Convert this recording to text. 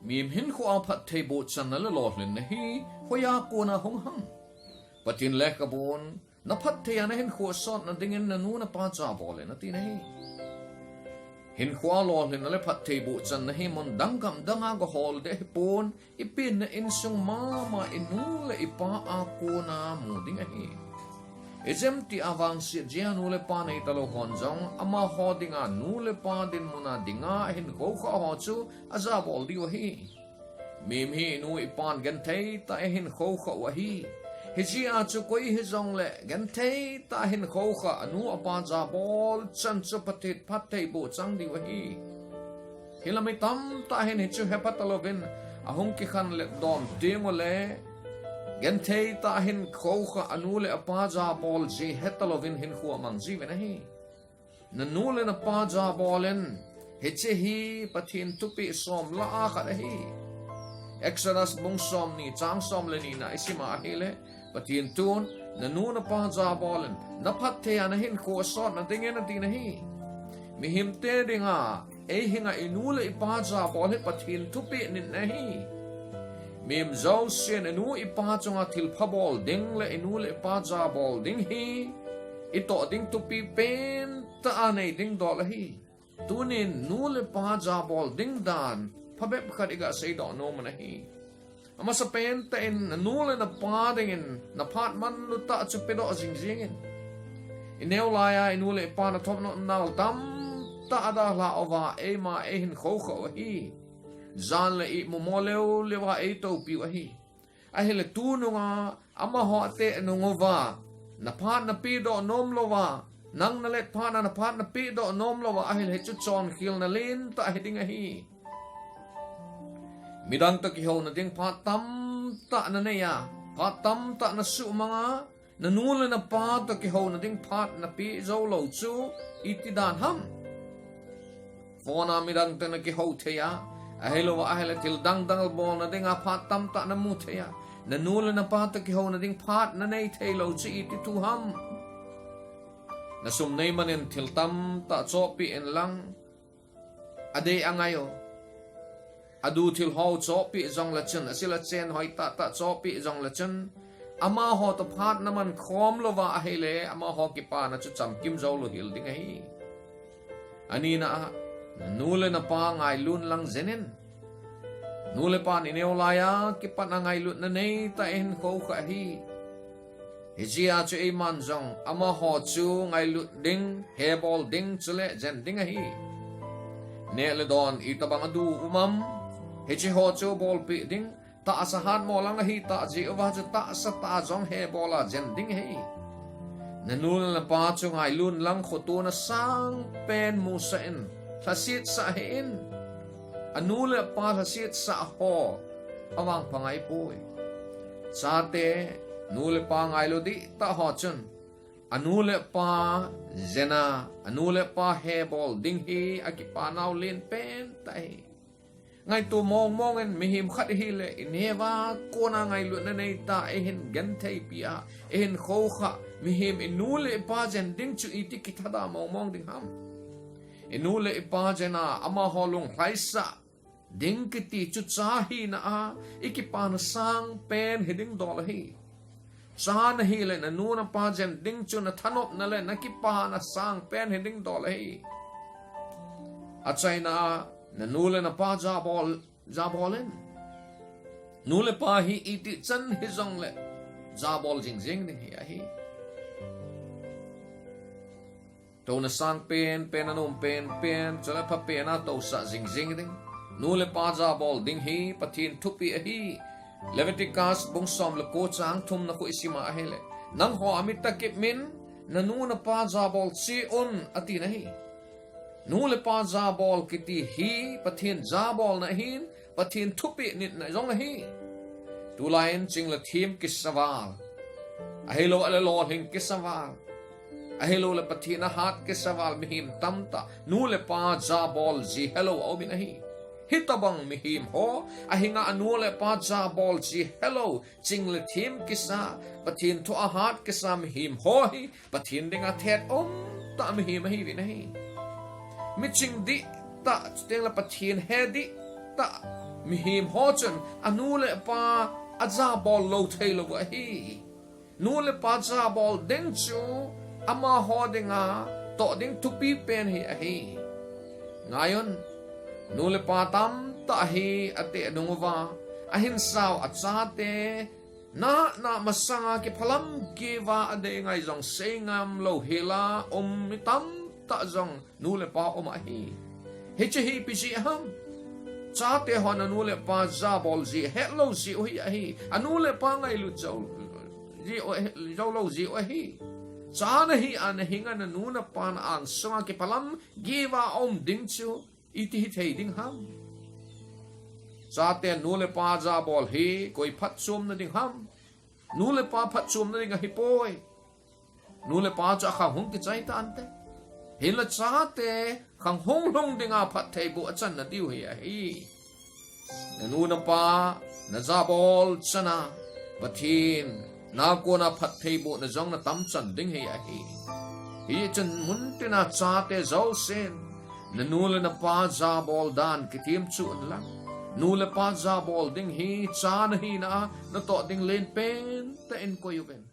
mìm hin khu ao phát thầy bộ chân nó lọt lên này hi hoya cô na hong hăng patin lek kabon na phát thầy anh hin khu sọt na dingen na nu na pa cha bol na tin này hin khu lọt lên na phát thầy bộ chân na hi mon dang kam dang a go hol de pon ipin na in sung ma inu le ipa a cô na mu ding a hi Ezem ti avang si jia nule pa na italo honjong ama hodinga nule pa din muna dinga hin ko kha ho chu aza bol di wahi mim hi nu ipan gan thei ta hin ko kha wahi hi ji a chu koi hi jong le gan thei ta hin ko kha anu apa za bol chan chu patit phat thei bo chang di wahi hilami tam ta hin hi chu hepatalovin ahong ki khan le dom tingole gen thei ta hin khoa anule apa ja bol ji hetalovin hin khu mang ji ve nahi nanule na pa ja bolen heche hi pathin tupi som la a kha hi exodus bung som ni chang som le ni na isima hele pathin tun nanu na pa ja bolen na phat the an hin khu sot na dingen na ti nahi mi him te dinga e hinga inule pa ja bol he pathin tupi nin nahi mim zau sen enu ipa chunga thil phabol ding le enu le pa ja bol ding hi ito ding tu pi pen ta anei ding dol hi tunin nu le pa ja bol ding dan phabep khadiga sei do no man hi ama sa pen ta en nu le na pa ding in na phat man lu ta chu pe do jing jing in ineu la ya enu le pa na thop no nal tam ta ada la ova e ma e hin kho kho hi zan le I momoleo le wa e to pi wa hi a hele tu no nga ama ho te no ngova na phat na pi do nom lo wa nang na let phat na phat na pi do nom lo wa a hele chu chon khil na len ta heding a hi midang ta ki ho na ding phat tam ta na ne ya phat tam ta na su manga na nu le na pa ta ki ho na ding phat na pi zo lo chu iti dan ham fona midang ta na ki ho the ya ahelo wa ahela til dang bol na ding a phat tam ta na mu theya na nula na pa ta ki ho na ding phat na nei thelo chi ti tu ham na sum nei manen til tam ta cho pi en lang ade angayo adu til ho cho pi jong la chen asila chen hoi ta cho pi jong la chen ama ho to phat na man khom lo wa ahele ama ho ki pa na chu cham kim zo lo hil ding ai ani na nule na pa ngai lun lang zenin nule pa ni neolaya ki pa na ngai lut na nei ta en ko kha hi hijia chu e man jong ama ho chu ngai lut ding he bol ding chule jen ding hi ne le don I ta bang adu umam hiji ho chu bol pi ding ta asahan mo lang hi ta ji wa chu ta sa ta jong he bola jen ding hi nanul na pa chu ngai lun lang khotu na sang pen mu sa en Hasit sa hin anule pa hasit sa ho awang pangai pui sate nule pa ngai lo di ta ho chun anule pa zena anule pa he bol ding hi akipa naw lin pen tai ngai tu mong en mihim khat hi le ineva kona ngai lu na nei ta ehin gan thei pia ehin kho kha mihim inule pa jen ding chu iti kithada mong ding ham inule ipa jena ama holung haisa ding kiti chu chahi na a ikipa na sang pen hiding dol hi chan hi le na nu na pa jen ding chu na thanop na le na kipa na sang pen hiding dol hi achai na nule na pa ja bolen nule pa hi iti chan hi jong le ja bol jing ding hi to na sang pen anum pen chala pha pen na to sa jing ding nule pa ja bol ding hi pathin thupi hi Leviticus bung som le ko chang thum na ko isima hele nang ho amit takip min nanu na pa ja bol chi on ati na hi nule pa ja bol kiti hi pathin ja bol na hin pathin thupi nit na jong na hi tu lain ching la thim kisawal ahelo ala lo hin kisawal ahelo le pathina hat ke sawal mihim tamta nule pa ja bol ji hello obin hi hitabang mihim ho ahinga anule pa ja bol ji hello jingle thim kisa pathin to a hat kisa mihim ho hi pathin dinga thet ta mihim hi vin hi miching di ta teng la pathin he di ta mi him ho chen anu le pa aza bol lo thei lo wa hi nu le pa za bol ding chu ama ho dinga to ding tu pi pen hi a hi ngayon nu le pa tam ta hi ate nungwa ahin sao achate na masanga ke phalam ke wa ade ngai jong sengam lo hela mitam ta jong nu le pa om a hi he che hi pi si ham cha te hon anu le pa za bol ji hello ji o hi anu le pa ngai lu chau ji o jo lo ji o hi cha na hi an hinga na nu na pa na ang sanga ke palam ge wa ding chu iti hi thei ding ham cha te nu le pa za bol hi koi phat chum na ding ham nu le pa phat chum na ding hi poi nu le pa cha kha hung ke chai ta ante hin la cha te khang hong long dinga phat thei bu achan na diu hi nu na pa na za bol chana pathin na ko na phat thei bu na jong na tam chan ding hi chan mun te na cha te zo sen na nu le na pa za bol dan ke tim chu an lang nu le pa za bol ding hi cha na hi na to ding len pen ta en ko yu ben